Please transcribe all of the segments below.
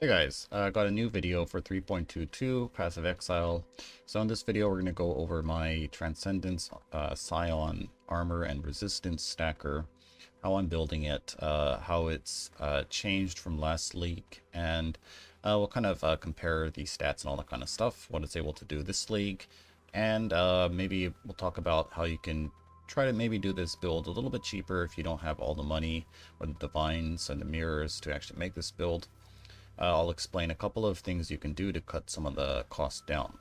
Hey guys, I got a new video for 3.22 Passive Exile. So in this video we're going to go over my Transcendence Scion armor and resistance stacker, how I'm building it, how it's changed from last league, and we'll kind of compare the stats and all that kind of stuff, what it's able to do this league, and maybe we'll talk about how you can try to maybe do this build a little bit cheaper if you don't have all the money or the divines and the mirrors to actually make this build. I'll explain a couple of things you can do to cut some of the cost down.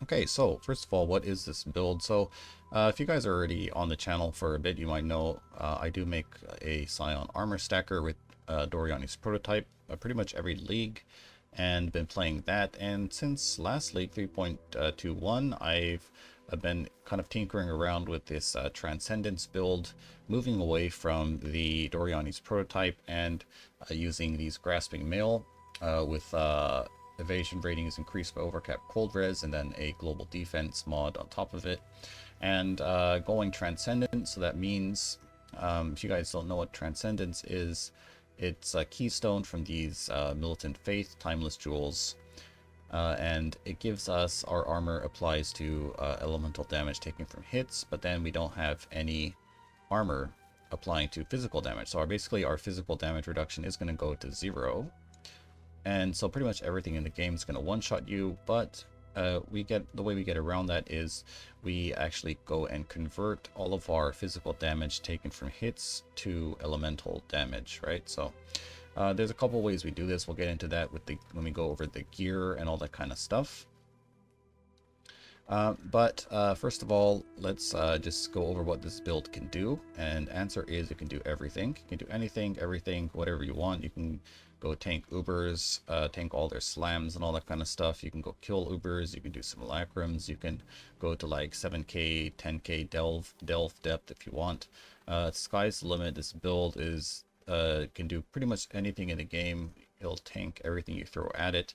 Okay, so first of all, what is this build? So if you guys are already on the channel for a bit, you might know I do make a Scion armor stacker with Doriani's prototype pretty much every league, and been playing that. And since last league 3.21, I've been kind of tinkering around with this Transcendence build, moving away from the Doriani's prototype and using these Grasping Mail with evasion ratings increased by overcap cold res and then a global defense mod on top of it, and going Transcendence. So that means if you guys don't know what Transcendence is, it's a keystone from these Militant Faith Timeless Jewels, and it gives us, our armor applies to elemental damage taken from hits, but then we don't have any armor applying to physical damage. So basically our physical damage reduction is going to go to 0, and so pretty much everything in the game is going to one-shot you. But the way we get around that is we actually go and convert all of our physical damage taken from hits to elemental damage, right? So there's a couple ways we do this. We'll get into that with when we go over the gear and all that kind of stuff. But first of all, let's just go over what this build can do. And answer is it can do everything. You can do anything, everything, whatever you want. You can go tank Ubers, tank all their slams and all that kind of stuff. You can go kill Ubers, you can do simulacrums, you can go to like 7k, 10k delve depth if you want. Sky's the limit. This build is can do pretty much anything in the game. It'll tank everything you throw at it.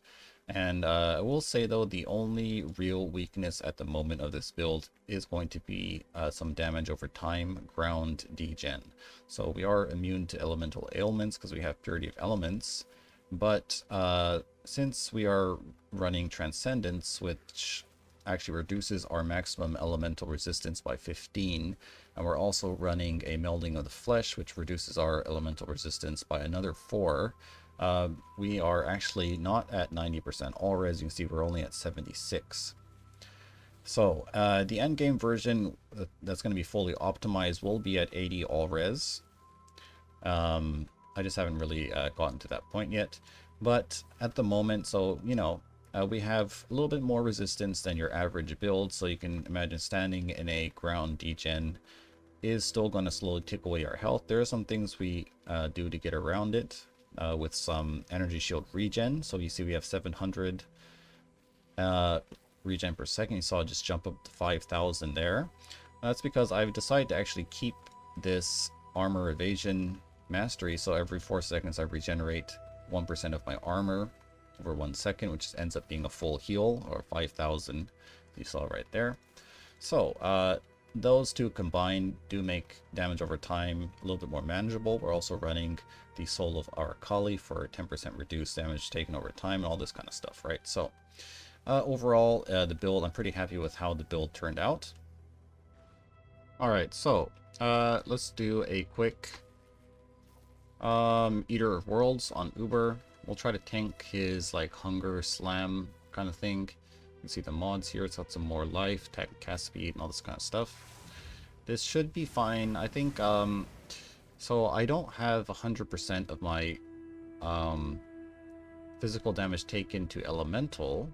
And I will say though, the only real weakness at the moment of this build is going to be some damage over time, ground degen. So we are immune to elemental ailments because we have Purity of Elements, but since we are running Transcendence, which actually reduces our maximum elemental resistance by 15, and we're also running a Melding of the Flesh, which reduces our elemental resistance by another 4, we are actually not at 90% all res. You can see we're only at 76. So the end game version that's going to be fully optimized will be at 80 all res. I just haven't really gotten to that point yet, but at the moment, so you know, we have a little bit more resistance than your average build. So you can imagine standing in a ground degen is still going to slowly take away our health. There are some things we do to get around it. With some energy shield regen. So you see we have 700 regen per second. You saw it just jump up to 5,000 there. That's because I've decided to actually keep this armor evasion mastery. So every 4 seconds I regenerate 1% of my armor over 1 second, which ends up being a full heal, or 5,000 you saw right there. So those two combined do make damage over time a little bit more manageable. We're also running the Soul of our Kali for 10% reduced damage taken over time and all this kind of stuff, right? So overall, the build, I'm pretty happy with how the build turned out. Alright, so let's do a quick Eater of Worlds on Uber. We'll try to tank his like Hunger Slam kind of thing. You can see the mods here. It's got some more life, attack, cast speed, and all this kind of stuff. This should be fine. I think, so I don't have 100% of my physical damage taken to elemental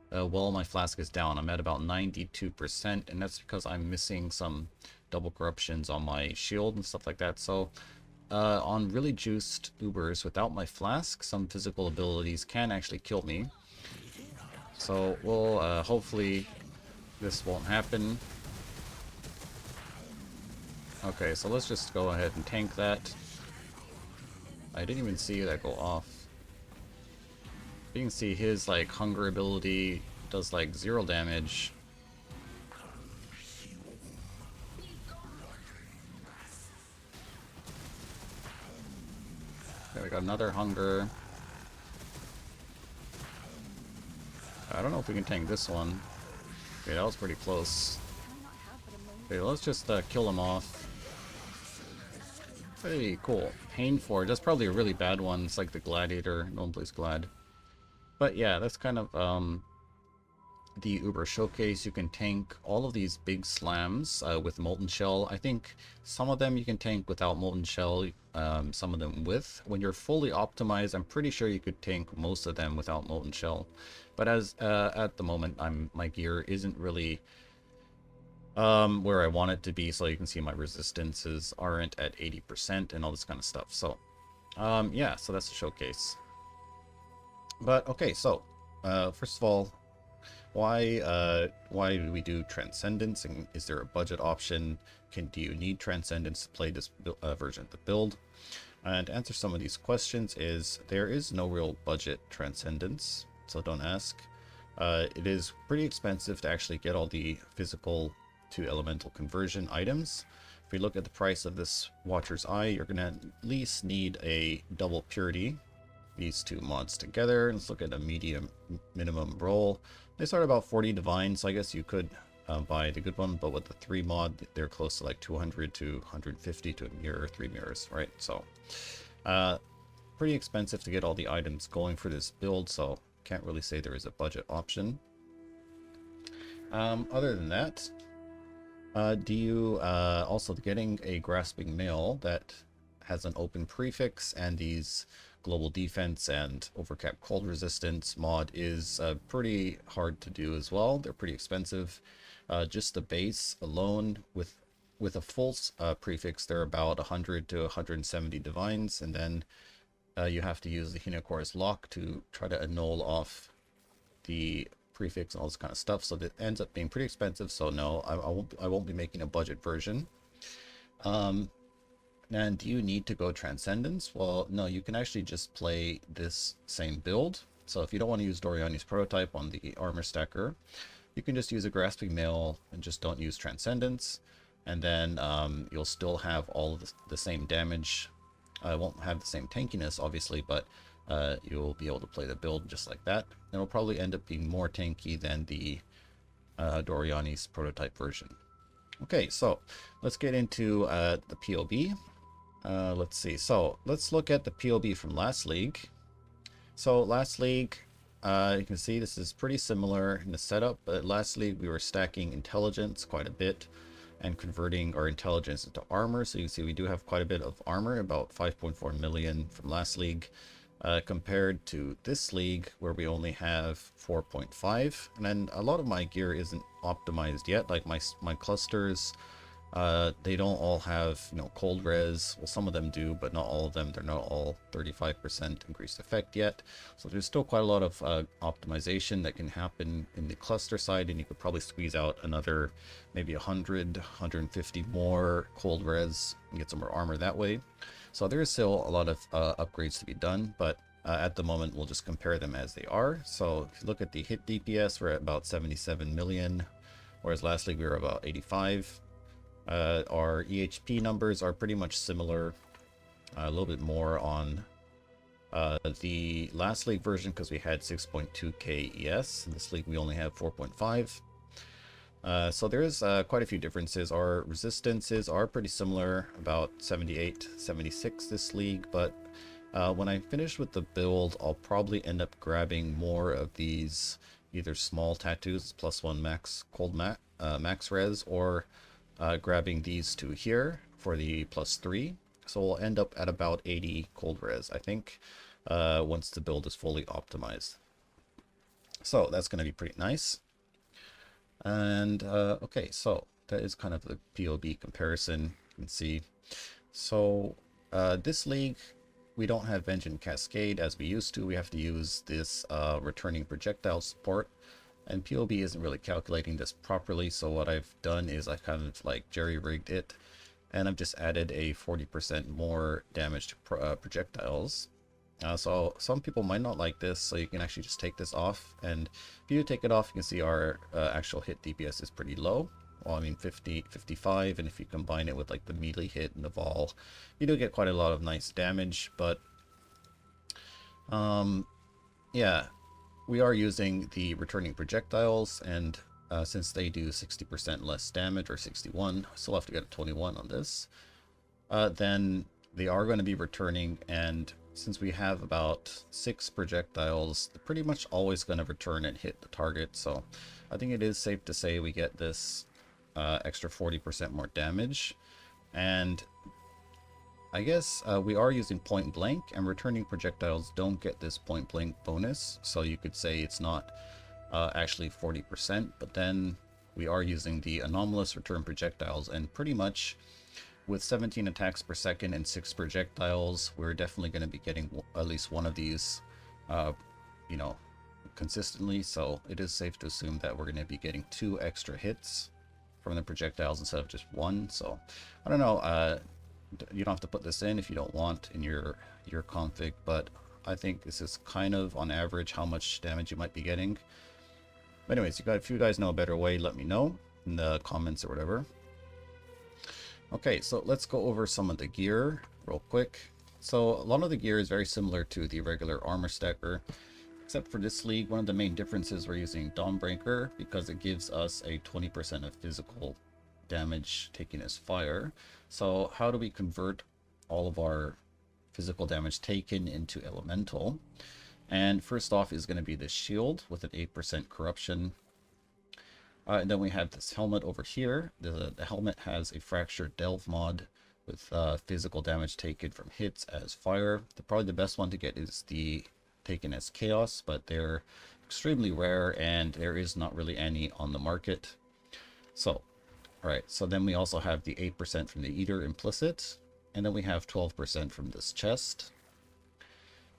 while my flask is down. I'm at about 92%, and that's because I'm missing some double corruptions on my shield and stuff like that. So on really juiced Ubers without my flask, some physical abilities can actually kill me. So we'll hopefully this won't happen. Okay, so let's just go ahead and tank that. I didn't even see that go off. You can see his like hunger ability does like 0 damage. Okay, we got another hunger. I don't know if we can tank this one. Okay, that was pretty close. Okay, let's just kill him off. Very cool. Painforge, that's probably a really bad one. It's like the Gladiator. No one plays Glad. But yeah, that's kind of the Uber Showcase. You can tank all of these big slams with Molten Shell. I think some of them you can tank without Molten Shell, some of them with. When you're fully optimized, I'm pretty sure you could tank most of them without Molten Shell. But as at the moment, my gear isn't really where I want it to be, so you can see my resistances aren't at 80% and all this kind of stuff. So yeah, so that's the showcase. But okay, so first of all, why do we do Transcendence, and is there a budget option? Do you need Transcendence to play this version of the build? And to answer some of these questions is there is no real budget Transcendence, so don't ask. It is pretty expensive to actually get all the physical to elemental conversion items. If we look at the price of this Watcher's Eye, you're going to at least need a double purity, these two mods together. Let's look at a medium minimum roll. They start about 40 divine, so I guess you could buy the good one, but with the 3 mod, they're close to like 200 to 150 to a mirror, 3 mirrors, right? So pretty expensive to get all the items going for this build, so can't really say there is a budget option. Other than that, also getting a Grasping Mail that has an open prefix and these global defense and overcap cold resistance mod is pretty hard to do as well. They're pretty expensive. Just the base alone with a full prefix, they're about 100 to 170 divines, and then you have to use the Hinocor's lock to try to annul off the prefix and all this kind of stuff, so that ends up being pretty expensive. So no, I won't be making a budget version. And do you need to go Transcendence? Well, no, you can actually just play this same build. So if you don't want to use Doriani's prototype on the armor stacker, you can just use a Grasping Mail and just don't use Transcendence, and then you'll still have all of the same damage. I won't have the same tankiness, obviously, but you'll be able to play the build just like that. It'll probably end up being more tanky than the Doriani's prototype version. Okay, so let's get into the POB. Let's see. So let's look at the POB from last league. So last league, you can see this is pretty similar in the setup, but last league we were stacking intelligence quite a bit and converting our intelligence into armor. So you can see we do have quite a bit of armor, about 5.4 million from last league. Compared to this league where we only have 4.5, and then a lot of my gear isn't optimized yet. Like my clusters, they don't all have, you know, cold res. Well, some of them do, but not all of them. They're not all 35% increased effect yet, so there's still quite a lot of optimization that can happen in the cluster side, and you could probably squeeze out another maybe 150 more cold res and get some more armor that way. So there is still a lot of upgrades to be done, but at the moment we'll just compare them as they are. So if you look at the hit DPS, we're at about 77 million, whereas last league we were about 85. Our EHP numbers are pretty much similar, a little bit more on the last league version because we had 6.2k ES. In this league we only have 4.5. So there's quite a few differences. Our resistances are pretty similar, about 78, 76 this league, but when I finish with the build, I'll probably end up grabbing more of these either small tattoos, +1 max cold max res, or grabbing these two here for the +3. So we'll end up at about 80 cold res, I think, once the build is fully optimized. So that's going to be pretty nice. And okay, so that is kind of the POB comparison. You can see. So this league, we don't have Vengeance Cascade as we used to. We have to use this returning projectile support, and POB isn't really calculating this properly. So what I've done is I kind of like jerry-rigged it, and I've just added a 40% more damage to projectiles. So some people might not like this, so you can actually just take this off, and if you take it off, you can see our actual hit DPS is pretty low. Well, I mean 50, 55, and if you combine it with like the melee hit and the Vol, you do get quite a lot of nice damage. But yeah, we are using the returning projectiles, and since they do 60% less damage, or 61, still have to get a 21 on this, then they are going to be returning, and since we have about 6 projectiles, they're pretty much always going to return and hit the target, so I think it is safe to say we get this extra 40% more damage. And I guess we are using point blank, and returning projectiles don't get this point blank bonus, so you could say it's not actually 40%, but then we are using the anomalous return projectiles, and pretty much with 17 attacks per second and 6 projectiles, we're definitely going to be getting at least one of these, you know, consistently, so it is safe to assume that we're going to be getting 2 extra hits from the projectiles instead of just 1, so I don't know, you don't have to put this in if you don't want in your config, but I think this is kind of on average how much damage you might be getting. But anyways, if you guys know a better way, let me know in the comments or whatever. Okay, so let's go over some of the gear real quick. So a lot of the gear is very similar to the regular armor stacker, except for this league. One of the main differences, we're using Dawnbreaker because it gives us a 20% of physical damage taken as fire. So how do we convert all of our physical damage taken into elemental? And first off is going to be this shield with an 8% corruption. And then we have this helmet over here. The helmet has a fractured delve mod with physical damage taken from hits as fire. Probably the best one to get is the taken as chaos, but they're extremely rare and there is not really any on the market. So, alright, so then we also have the 8% from the Eater implicit, and then we have 12% from this chest.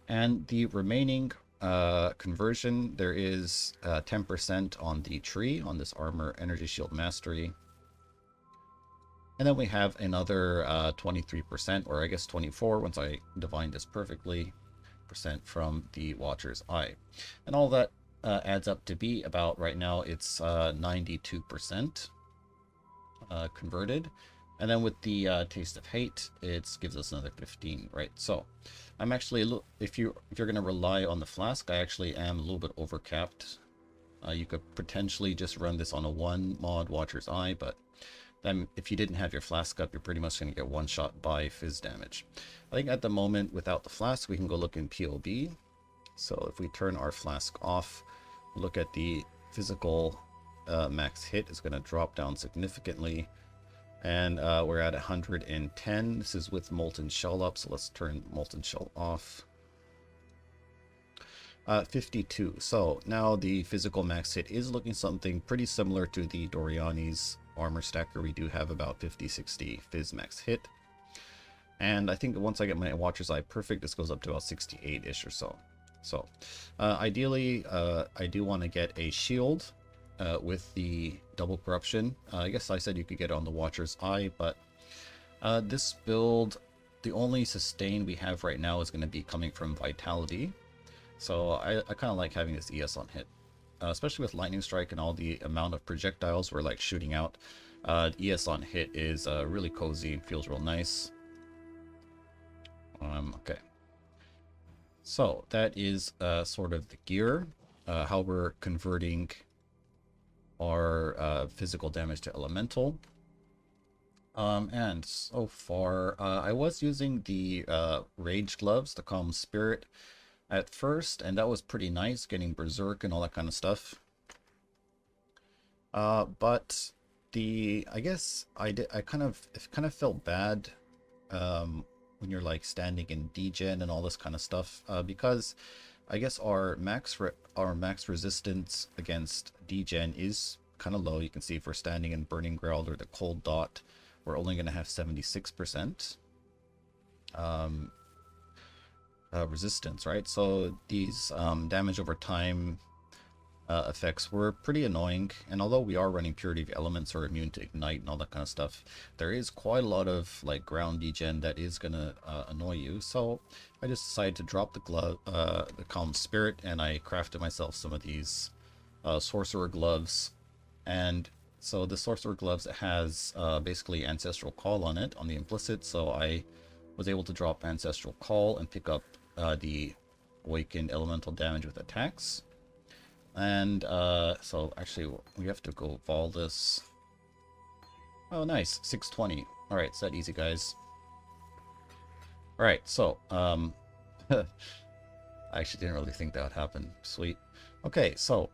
And the remaining conversion, there is 10% on the tree, on this armor energy shield mastery. And then we have another 23%, or I guess 24 once I divine this perfectly, percent from the Watcher's Eye. And all that adds up to be about, right now, it's 92% converted. And then with the Taste of Hate, it gives us another 15, right? So I'm actually, if you're going to rely on the flask, I actually am a little bit overcapped. You could potentially just run this on a 1 mod Watcher's Eye, but then if you didn't have your flask up, you're pretty much going to get one shot by fizz damage. I think at the moment, without the flask, we can go look in POB. So if we turn our flask off, look at the physical max hit, is going to drop down significantly. And we're at 110. This is with Molten Shell up, so let's turn Molten Shell off. 52. So now the physical max hit is looking something pretty similar to the Doriani's armor stacker. We do have about 50-60 fizz max hit. And I think once I get my Watcher's Eye perfect, this goes up to about 68-ish or so. So ideally, I do want to get a shield with the double corruption. I guess I said you could get it on the Watcher's Eye, but this build, the only sustain we have right now is going to be coming from Vitality. So I kind of like having this ES on hit, especially with Lightning Strike and all the amount of projectiles we're like shooting out. ES on hit is really cozy and feels real nice. Okay. So that is sort of the gear, how we're converting our physical damage to elemental. And so far, I was using the Rage Gloves, the Calm Spirit, at first, and that was pretty nice, getting Berserk and all that kind of stuff. But I guess I kind of felt bad when you're like standing in degen and all this kind of stuff, because I guess our max resistance against degen is kind of low. You can see if we're standing in Burning Ground or the Cold Dot, we're only going to have 76% resistance, right? So these damage over time effects were pretty annoying, and although we are running Purity of Elements or immune to Ignite and all that kind of stuff, there is quite a lot of like ground degen that is gonna annoy you. So I just decided to drop the Calm Spirit, and I crafted myself some of these Sorcerer Gloves. And so the Sorcerer Gloves, it has basically Ancestral Call on it, on the implicit, so I was able to drop Ancestral Call and pick up the Awakened Elemental damage with attacks. And so actually we have to go vol this. Oh, nice, 620. All right, it's that easy, guys. All right, so I actually didn't really think that would happen. Sweet. Okay, so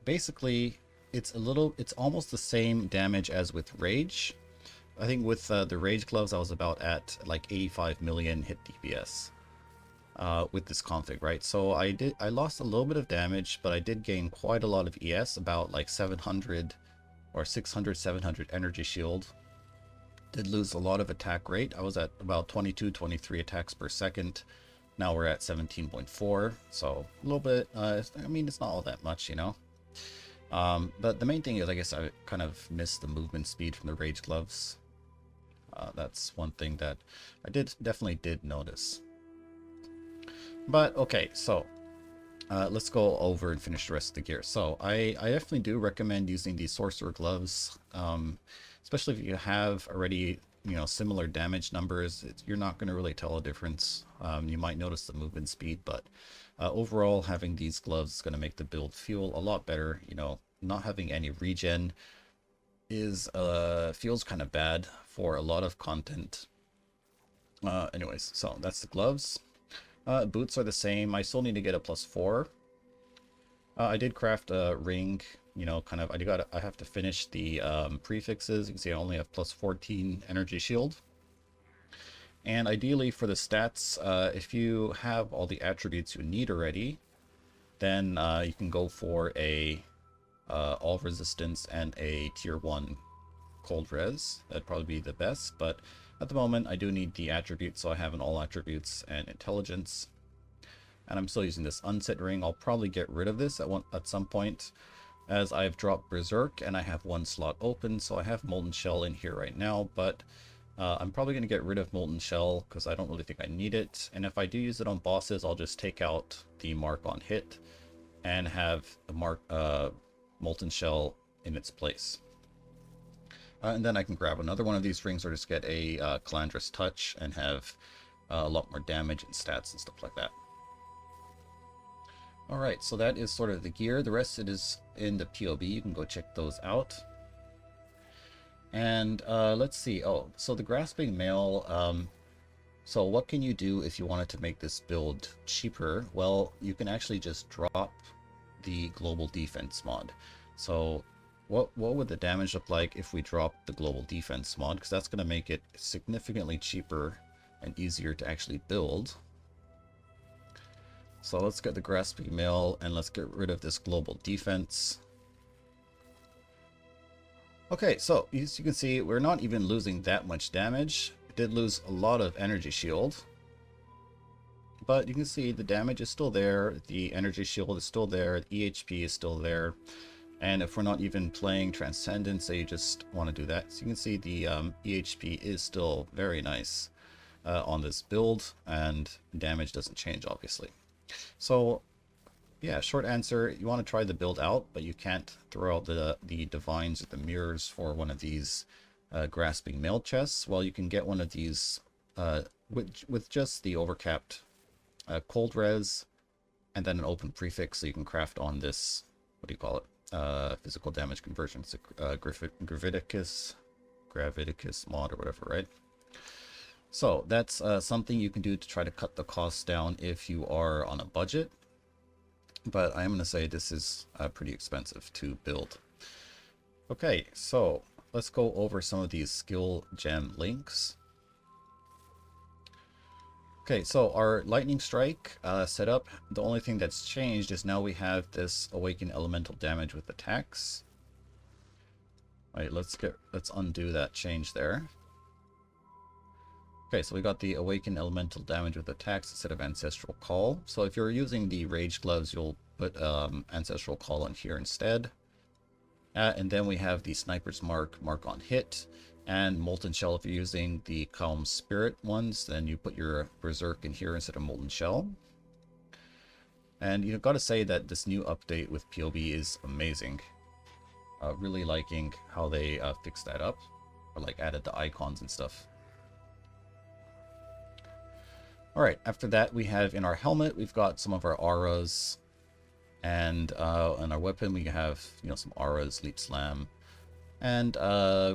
basically it's almost the same damage as with Rage. I think with the Rage gloves I was about at like 85 million hit DPS with this config, right? So I lost a little bit of damage, but I did gain quite a lot of ES, about like 700 or 600, 700 energy shield. Did lose a lot of attack rate. I was at about 22, 23 attacks per second. Now we're at 17.4, so a little bit, I mean, it's not all that much, you know. But the main thing is, I guess I kind of missed the movement speed from the Rage gloves. That's one thing that I definitely did notice. But okay, so let's go over and finish the rest of the gear. So I definitely do recommend using these Sorcerer gloves, especially if you have already, you know, similar damage numbers. You're not going to really tell a difference. You might notice the movement speed, but overall having these gloves is going to make the build feel a lot better. You know, not having any regen is feels kind of bad for a lot of content. Anyways, so that's the gloves. Boots are the same. I still need to get a +4. I did craft a ring, you know, kind of, I have to finish the prefixes. You can see I only have +14 energy shield. And ideally for the stats, if you have all the attributes you need already, then you can go for a all resistance and a tier 1 cold res. That'd probably be the best, but at the moment I do need the attributes, so I have an all attributes and intelligence. And I'm still using this unset ring. I'll probably get rid of this at some point, as I've dropped Berserk and I have one slot open, so I have Molten Shell in here right now, but I'm probably going to get rid of Molten Shell because I don't really think I need it. And if I do use it on bosses, I'll just take out the mark on hit and have a Molten Shell in its place. And then I can grab another one of these rings or just get a Calandrous Touch and have a lot more damage and stats and stuff like that. Alright, so that is sort of the gear. The rest of it is in the POB. You can go check those out. And let's see. Oh, so the Grasping Mail. So what can you do if you wanted to make this build cheaper? Well, you can actually just drop the Global Defense mod. So what would the damage look like if we drop the Global Defense mod? Because that's going to make it significantly cheaper and easier to actually build. So let's get the Grasping Mail and let's get rid of this Global Defense. Okay, so as you can see, we're not even losing that much damage. It did lose a lot of energy shield, but you can see the damage is still there, the energy shield is still there, the EHP is still there. And if we're not even playing Transcendence, say you just want to do that, so you can see the EHP is still very nice on this build, and damage doesn't change, obviously. So yeah, short answer, you want to try the build out, but you can't throw out the divines or the mirrors for one of these Grasping Mail chests. Well, you can get one of these with just the overcapped cold res and then an open prefix, so you can craft on this, what do you call it, physical damage conversion. It's a Graviticus mod or whatever, right? So that's something you can do to try to cut the costs down if you are on a budget. But I'm going to say this is pretty expensive to build. Okay, so let's go over some of these skill gem links. Okay, so our Lightning Strike setup, the only thing that's changed is now we have this Awaken Elemental damage with attacks. All right, let's undo that change there. Okay, so we got the Awaken Elemental damage with attacks instead of Ancestral Call. So if you're using the Rage Gloves, you'll put Ancestral Call in here instead. And then we have the Sniper's Mark on hit, and Molten Shell. If you're using the Calm Spirit ones, then you put your Berserk in here instead of Molten Shell. And you've got to say that this new update with POB is amazing. Really liking how they fixed that up, or like added the icons and stuff. Alright, after that we have in our helmet, we've got some of our auras And on our weapon, we have, you know, some auras, leap slam. And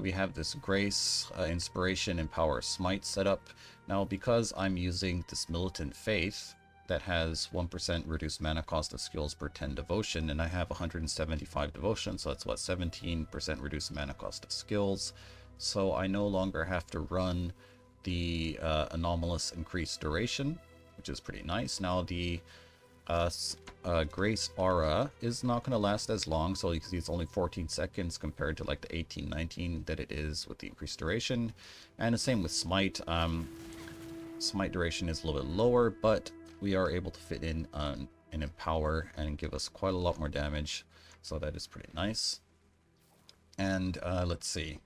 we have this Grace, Inspiration, and Power Smite set up. Now, because I'm using this Militant Faith that has 1% reduced mana cost of skills per 10 devotion, and I have 175 devotion, so that's what, 17% reduced mana cost of skills. So I no longer have to run the anomalous increased duration, which is pretty nice. Now, the Grace Aura is not going to last as long, so you can see it's only 14 seconds compared to like the 18-19 that it is with the increased duration. And the same with Smite. Smite duration is a little bit lower, but we are able to fit in an Empower and give us quite a lot more damage, so that is pretty nice. And let's see.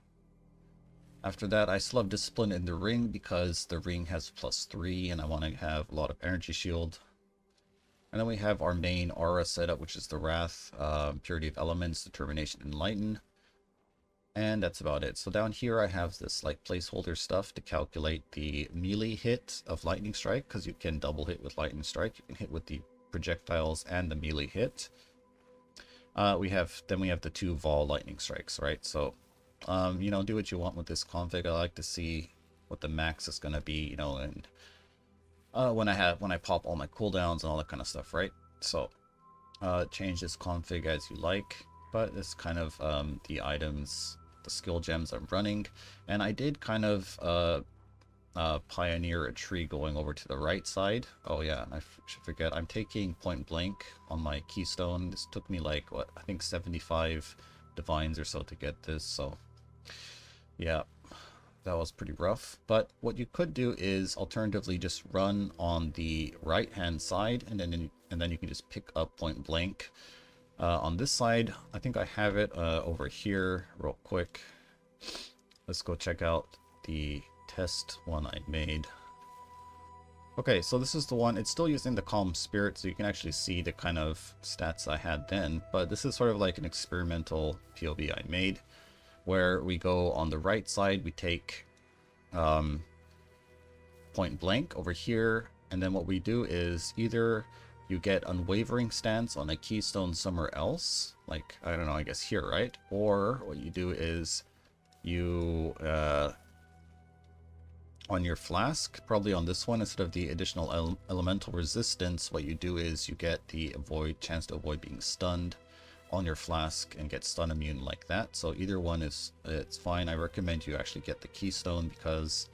After that, I still have Discipline in the Ring because the ring has +3 and I want to have a lot of Energy Shield. And then we have our main aura setup, which is the Wrath, Purity of Elements, Determination, Enlighten. And that's about it. So down here I have this like placeholder stuff to calculate the melee hit of Lightning Strike, because you can double hit with Lightning Strike. You can hit with the projectiles and the melee hit. We have the 2 Vol Lightning Strikes, right? So, you know, do what you want with this config. I like to see what the max is going to be, you know, and when I pop all my cooldowns and all that kind of stuff, right? So change this config as you like, but it's kind of the items, the skill gems I'm running. And I did kind of pioneer a tree going over to the right side. Oh yeah, I should forget, I'm taking Point Blank on my keystone. This took me like, what, I think 75 divines or so to get this, so yeah. That was pretty rough, but what you could do is alternatively just run on the right hand side, and then you can just pick up Point Blank on this side. I think I have it over here real quick. Let's go check out the test one I made. Okay, so this is the one. It's still using the Calm Spirit, so you can actually see the kind of stats I had then, but this is sort of like an experimental POV I made, where we go on the right side, we take Point Blank over here, and then what we do is either you get Unwavering Stance on a keystone somewhere else, like, I don't know, I guess here, right? Or what you do is you, on your flask, probably on this one, instead of the additional elemental resistance, what you do is you get the chance to avoid being stunned on your flask and get stun immune like that. So either one is, it's fine. I recommend you actually get the keystone because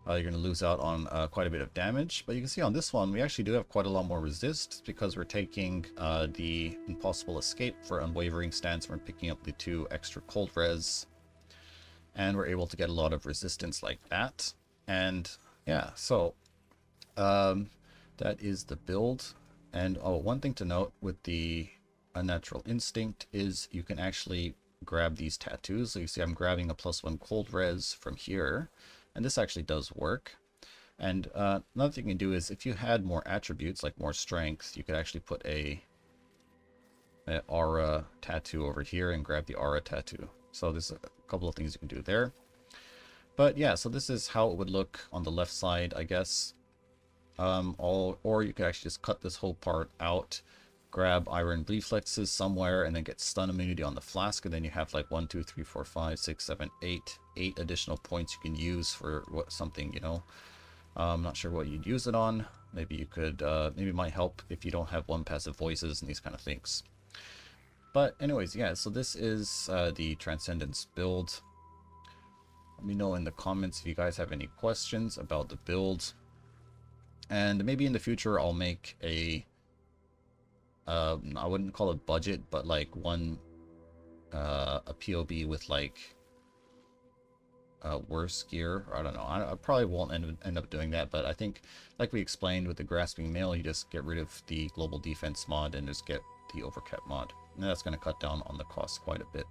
you're going to lose out on quite a bit of damage. But you can see on this one we actually do have quite a lot more resist because we're taking the Impossible Escape for Unwavering Stance. We're picking up the 2 extra cold res, and we're able to get a lot of resistance like that. And yeah, so that is the build. And oh, one thing to note with the Unnatural Instinct is you can actually grab these tattoos. So you see I'm grabbing a +1 cold res from here, and this actually does work. And another thing you can do is if you had more attributes like more strength, you could actually put a aura tattoo over here and grab the aura tattoo. So there's a couple of things you can do there. But yeah, so this is how it would look on the left side, I guess. Or you could actually just cut this whole part out, grab Iron Reflexes somewhere, and then get stun immunity on the flask, and then you have like 1, 2, 3, 4, 5, 6, 7, 8 additional points you can use for something, you know. I'm not sure what you'd use it on. Maybe you could, maybe it might help if you don't have 1 passive voices and these kind of things. But anyways, yeah, so this is the Transcendence build. Let me know in the comments if you guys have any questions about the build. And maybe in the future I'll make a I wouldn't call it budget, but like a POB with like worse gear. I don't know. I probably won't end up doing that, but I think, like we explained with the Grasping Mail, you just get rid of the Global Defense mod and just get the Overcap mod. And that's going to cut down on the cost quite a bit.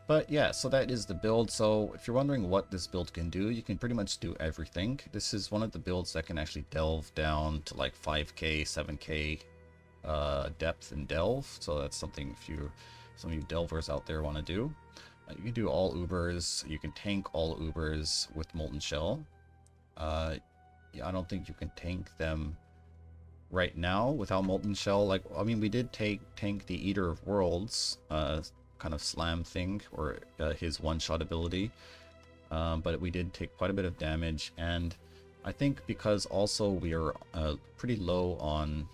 But yeah, so that is the build. So if you're wondering what this build can do, you can pretty much do everything. This is one of the builds that can actually delve down to like 5k, 7k depth and delve. So that's something if some of you delvers out there want to do. You can do all Ubers. You can tank all Ubers with Molten Shell. Yeah, I don't think you can tank them right now without Molten Shell. Like, I mean, we did tank the Eater of Worlds kind of slam thing, or his one-shot ability, but we did take quite a bit of damage. And I think because also we are pretty low on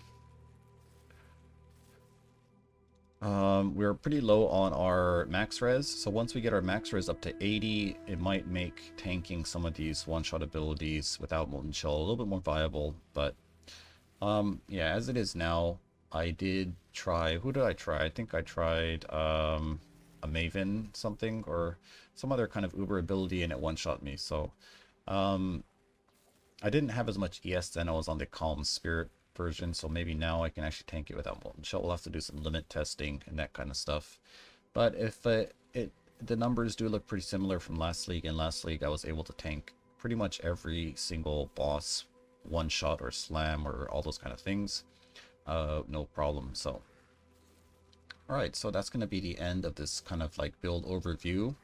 we're pretty low on our max res, so once we get our max res up to 80, it might make tanking some of these one-shot abilities without Molten Shell a little bit more viable. But yeah, as it is now, I did try, who did I try? I think I tried a Maven something, or some other kind of uber ability, and it one-shot me. So I didn't have as much ES then. I was on the Calm Spirit version, so maybe now I can actually tank it without Molten Shell. We'll have to do some limit testing and that kind of stuff. But if the numbers do look pretty similar from last league, and last league I was able to tank pretty much every single boss one shot or slam or all those kind of things, no problem. So alright, so that's going to be the end of this kind of like build overview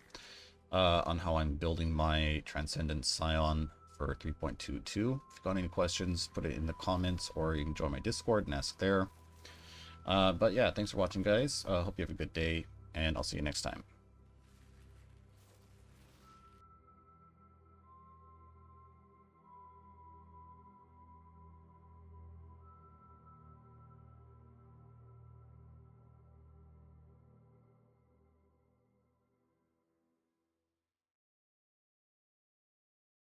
on how I'm building my Transcendence Scion for 3.22. If you've got any questions, put it in the comments, or you can join my Discord and ask there. But yeah, thanks for watching, guys. Hope you have a good day, and I'll see you next time.